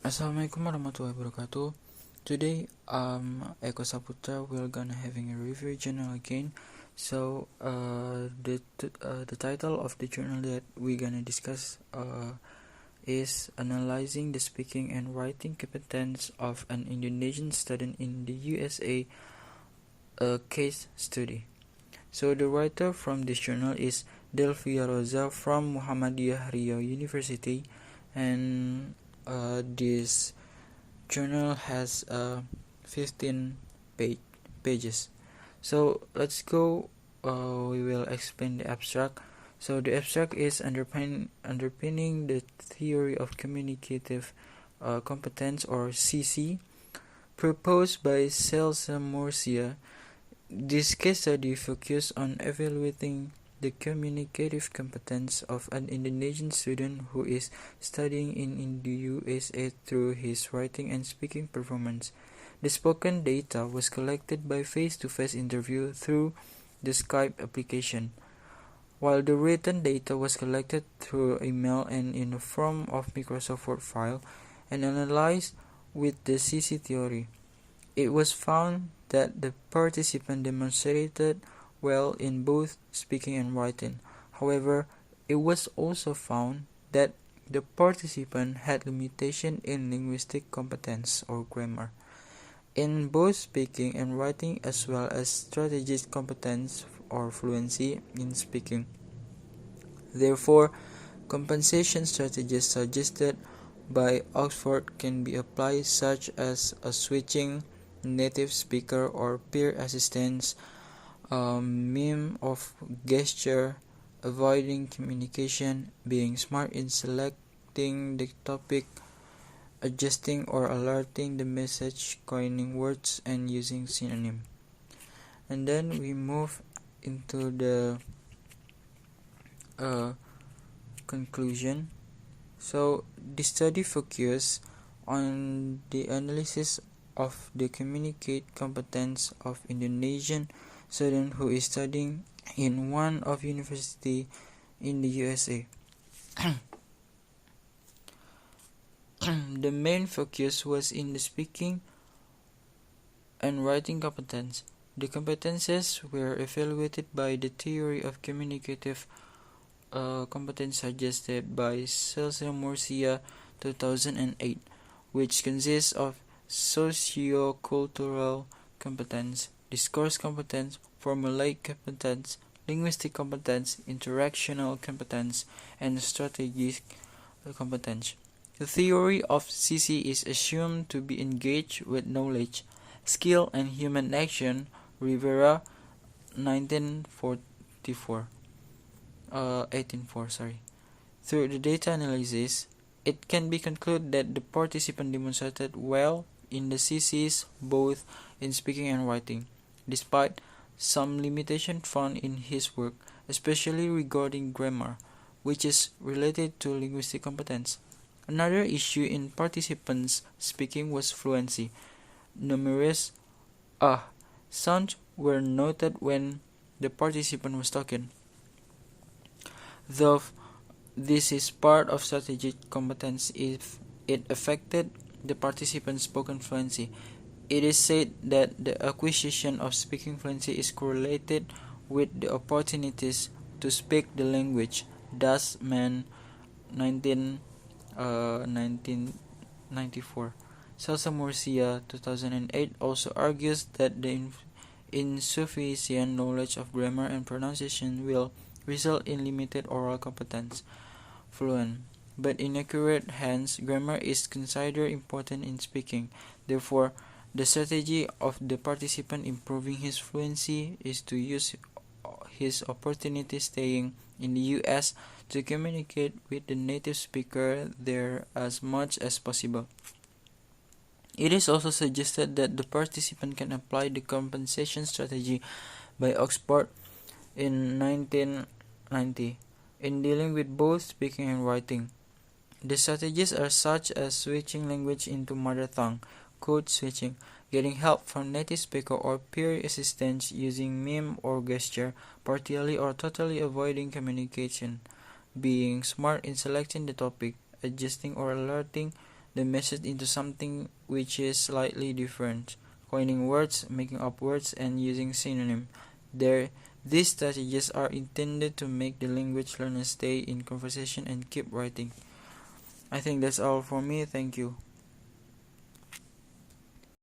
Assalamualaikum warahmatullahi wabarakatuh. Today, Eko Saputra will gonna having a review journal again. So, the title of the journal that we're gonna discuss is analyzing the speaking and writing competence of an Indonesian student in the USA, a case study. So, the writer from this journal is Delvia Rosa from Muhammadiyah Riau University, and this journal has 15 pages. So let's go. We will explain the abstract. So the abstract is underpinning the theory of communicative competence, or CC, proposed by Celsa Murcia. This case study focuses on evaluating the communicative competence of an Indonesian student who is studying in the USA through his writing and speaking performance. The spoken data was collected by face-to-face interview through the Skype application, while the written data was collected through email and in the form of Microsoft Word file and analyzed with the CC theory. It was found that the participant demonstrated well in both speaking and writing. However, it was also found that the participant had limitation in linguistic competence or grammar in both speaking and writing, as well as strategic competence or fluency in speaking. Therefore, compensation strategies suggested by Oxford can be applied, such as a switching native speaker or peer assistance, meme of gesture, avoiding communication, being smart in selecting the topic, adjusting or alerting the message, coining words, and using synonym. And then we move into the conclusion. So the study focused on the analysis of the communicate competence of Indonesian student who is studying in one of university in the USA. The main focus was in the speaking and writing competence. The competences were evaluated by the theory of communicative competence suggested by Celsa Murcia 2008, which consists of socio-cultural competence, discourse competence, formulaic competence, linguistic competence, interactional competence, and strategic competence. The theory of CC is assumed to be engaged with knowledge, skill, and human action. Rivera, 1944. 1804. Through the data analysis, it can be concluded that the participant demonstrated well in the CCs both in speaking and writing, despite some limitation found in his work, especially regarding grammar, which is related to linguistic competence. Another issue in participants' speaking was fluency. Numerous sounds were noted when the participant was talking. Though this is part of strategic competence if it affected the participant's spoken fluency. It is said that the acquisition of speaking fluency is correlated with the opportunities to speak the language. Thus, Mann, 1994. Celsa Murcia, 2008, also argues that the insufficient knowledge of grammar and pronunciation will result in limited oral competence. Fluent, but inaccurate, hence grammar is considered important in speaking. Therefore, the strategy of the participant improving his fluency is to use his opportunity staying in the US to communicate with the native speaker there as much as possible. It is also suggested that the participant can apply the compensation strategy by Oxford in 1990 in dealing with both speaking and writing. The strategies are such as switching language into mother tongue, code switching, getting help from native speaker or peer assistance using meme or gesture, partially or totally avoiding communication, being smart in selecting the topic, adjusting or alerting the message into something which is slightly different, coining words, making up words, and using synonyms. These strategies are intended to make the language learner stay in conversation and keep writing. I think that's all for me. Thank you.